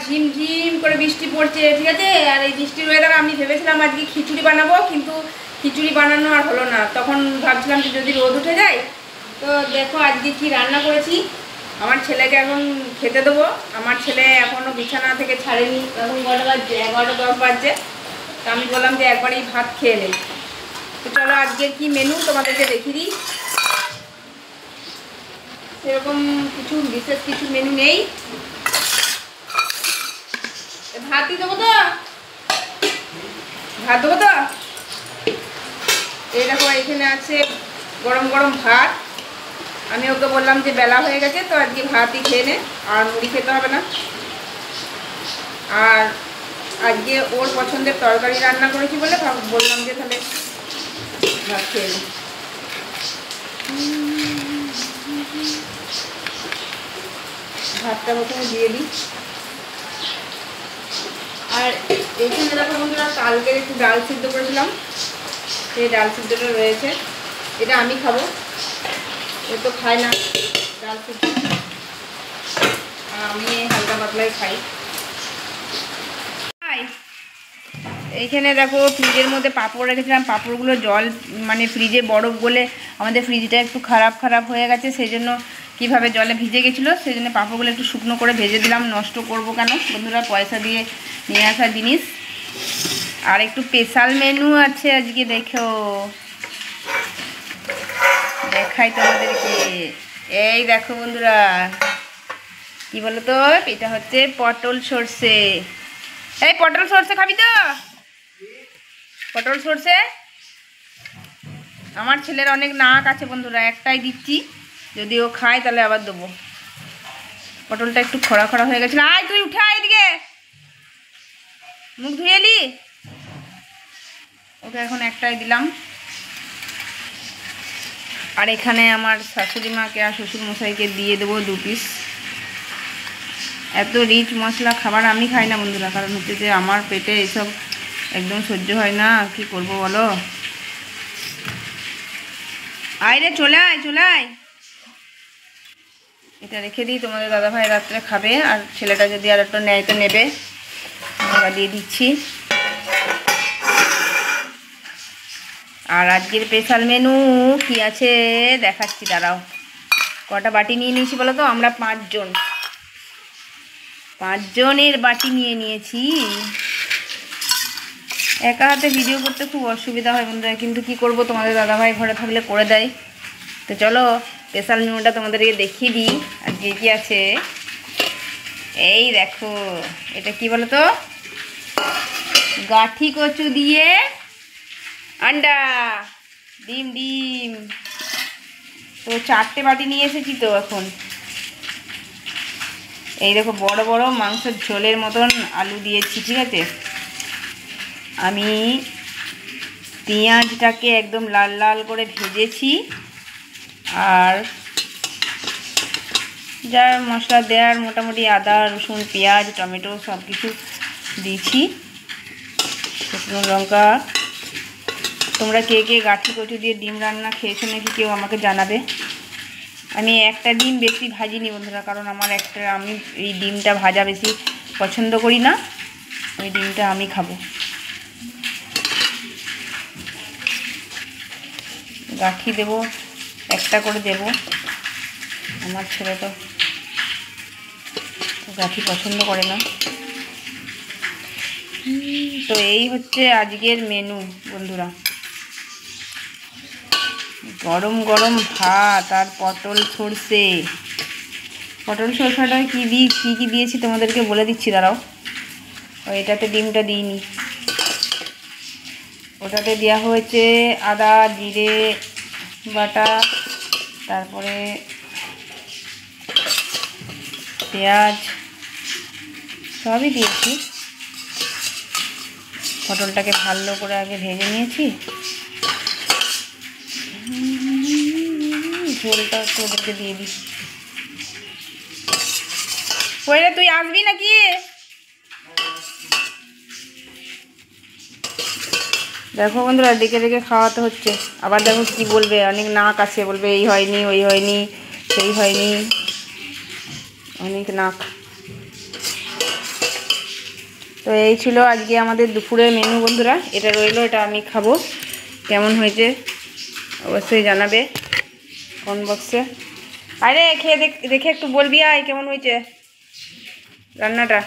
ঝিমঝিম করে বৃষ্টি পড়ছে, ঠিক আছে। আর এই বৃষ্টির ওয়েদার আমি ভেবেছিলাম আজকে খিচুড়ি বানাবো, কিন্তু খিচুড়ি বানানো আর হলো না। তখন ভাবছিলাম যে যদি রোদ উঠে যায়। তো দেখো আজকে কি রান্না করেছি। আমার ছেলেকে এখন খেতে দেবো। আমার ছেলে এখনও বিছানা থেকে ছাড়েনি, এখন 11:10 বাজছে। তো আমি বললাম যে একবারই ভাত খেয়ে নেই। তো চলো আজকের কি মেনু তোমাদেরকে দেখিয়ে দিই। সেরকম কিছু বিশেষ কিছু মেনু নেই। ভাতই দেবো তো, ভাত দেবো তো। এই দেখো এখানে আছে গরম গরম ভাত। আমি ওকে বললাম যে বেলা হয়ে গেছে, তো আজকে ভাতই খেয়ে নে, আর মুড়ি খেতে হবে না। আর আজকে ওর পছন্দের তরকারি রান্না করেছি বলে বললাম যে তাহলে ভাত খেয়ে নে। ভাতটা প্রথমে দিয়ে দিই। আর এখানে দেখো বন্ধুরা, কালকের একটু ডাল সিদ্ধ করেছিলাম, সেই ডাল সিদ্ধটা রয়েছে। এটা আমি খাবো, ও তো খায় না ডাল সিদ্ধ, আমি হালকা পাতলাই খাই। এইখানে দেখো ফ্রিজের মধ্যে পাঁপড় রেখেছিলাম, পাঁপড়গুলো জল মানে ফ্রিজে বরফ গলে আমাদের ফ্রিজটা একটু খারাপ হয়ে গেছে, সেই জন্য কীভাবে জলে ভিজে গেছিলো, সেই জন্য পাঁপড়গুলো একটু শুকনো করে ভেজে দিলাম। নষ্ট করব কেন বন্ধুরা, পয়সা দিয়ে নিয়ে আসা জিনিস। আর একটু স্পেশাল মেনু আছে আজকে, দেখো দেখাই তোমাদেরকে। এই দেখো বন্ধুরা, কি বলো তো, এটা হচ্ছে পটল সর্ষে। এই পটল সর্ষে খাবি তো? পটল সর্ষে আমার ছেলের অনেক নাক আছে বন্ধুরা, একটাই দিচ্ছি, যদি ও খায় তাহলে আবার দেবো। পটলটা একটু খরা খরা হয়ে গেছিল। আয় তুই উঠে আয় এদিকে, মুখ ধুয়ে এলি। ওকে এখন একটাই দিলাম। আর এখানে আমার শাশুড়ি মাকে আর শ্বশুর মশাইকে দিয়ে দেবো 2 পিস। এত রিচ মশলা খাবার আমি খাই না বন্ধুরা, কারণ হচ্ছে যে আমার পেটে এসব একদম সহ্য হয় না। কি করব বলো। আয় রে, চলে আয় চলে আয়। এটা রেখে দিই, তোমাদের দাদাভাই রাত্রে খাবে, আর ছেলেটা যদি আর একটু নেয় তো নেবে। আমরা দিয়ে দিচ্ছি। আর আজকের স্পেশাল মেনু কি আছে দেখাচ্ছি, দাঁড়াও। কটা বাটি নিয়ে নিয়েছি বলো তো, আমরা 5 জন, 5 জনের বাটি নিয়ে নিয়েছি। একা হাতে ভিডিও করতে খুব অসুবিধা হয় বন্ধুরা, কিন্তু কি করব, তোমাদের দাদাভাই ঘরে থাকলে করে দেয়। তো চলো স্পেশাল মেনুটা তোমাদেরকে দেখিয়ে দিই আজকে কি আছে। এই দেখো, এটা কি বলো তো, গাঠি কচু দিয়ে আন্ডা, ডিম। তো 4টে বাটি নিয়ে এসেছি। তো এখন এই দেখো বড় বড় মাংসের ঝোলের মতন আলু দিয়েছি, ঠিক আছে। আমি পেঁয়াজটাকে একদম লাল লাল করে ভেজেছি, আর যা মশলা দেওয়ার মোটামুটি আদা রসুন পেঁয়াজ টমেটো সব কিছু দিয়েছি, শুকনো লঙ্কা। তোমরা কে কে গাঠি কচু দিয়ে ডিম রান্না খেয়েছো নাকি কেউ আমাকে জানাবে। আমি একটা ডিম বেশি ভাজিনি বন্ধুরা, কারণ আমি এই ডিমটা ভাজা বেশি পছন্দ করি না, ওই ডিমটা আমি খাবো। গাঠি দেবো, একটা করে দেবো, আমার ছেলে তো গাঠি পছন্দ করে না। তো এই হচ্ছে আজকের মেনু বন্ধুরা, গরম গরম ভাত আর পটল সর্ষে। পটল সর্ষেটা কী দিয়েছি তোমাদেরকে বলে দিচ্ছি, দাঁড়াও। এটাতে ডিমটা দিইনি, ওটাতে দেওয়া হয়েছে আদা জিরে বাটা, তারপরে পেঁয়াজ সবই দিয়েছি। পটলটাকে ভালো করে আগে ভেজে নিয়েছি। ঝোলটা একটু ওদেরকে দিয়ে দিই। ওইটা তুই আসবি নাকি? দেখো বন্ধুরা, ডেকে ডেকে খাওয়াতে হচ্ছে। আবার দেখো কি বলবে, অনেক নাক আছে, বলবে এই হয়নি ওই হয়নি সেই হয়নি, অনেক নাক। তো এই ছিল আজকে আমাদের দুপুরের মেনু বন্ধুরা। এটা রইলো, এটা আমি খাবো। কেমন হয়েছে অবশ্যই জানাবে কমেন্ট বক্সে। আরে খেয়ে দেখে একটু বলবি আয় কেমন হয়েছে রান্নাটা।